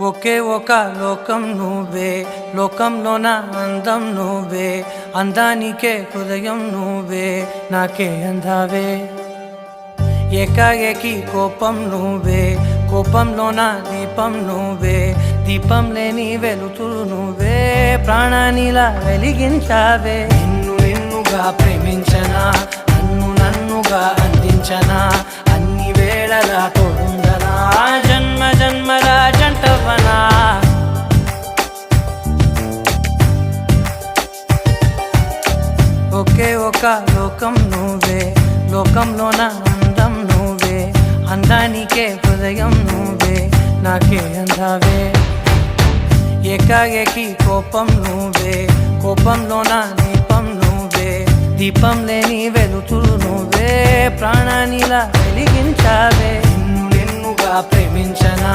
ఒకే ఒక లోకం నువ్వే, లోకంలోన అందం నువ్వే, అందానికే హృదయం నువ్వే, నాకే అందావే. ఏకాఏకి కోపం నువ్వే, కోపంలోన దీపం నువ్వే, దీపం లేని వెలుతురు నువ్వే, ప్రాణానిలా వెలిగించావే. నిన్నుగా ప్రేమించనా, నన్నుగా అందించనా, అన్ని వేళలా తోడుందనా, జన్మ జన్మల జంటవనా. ఒకే ఒక లోకం నువ్వే, లోకంలోన అందం నువ్వే, అందానికే హృదయం నువ్వే, నాకే అందావే. ఏకాఏకి కోపం నువ్వే, కోపంలోన దీపం నువ్వే, దీపం లేని వెలుతురు నువ్వే, ప్రాణానిలా వెలిగించావే. నిన్నుగా ప్రేమించనా,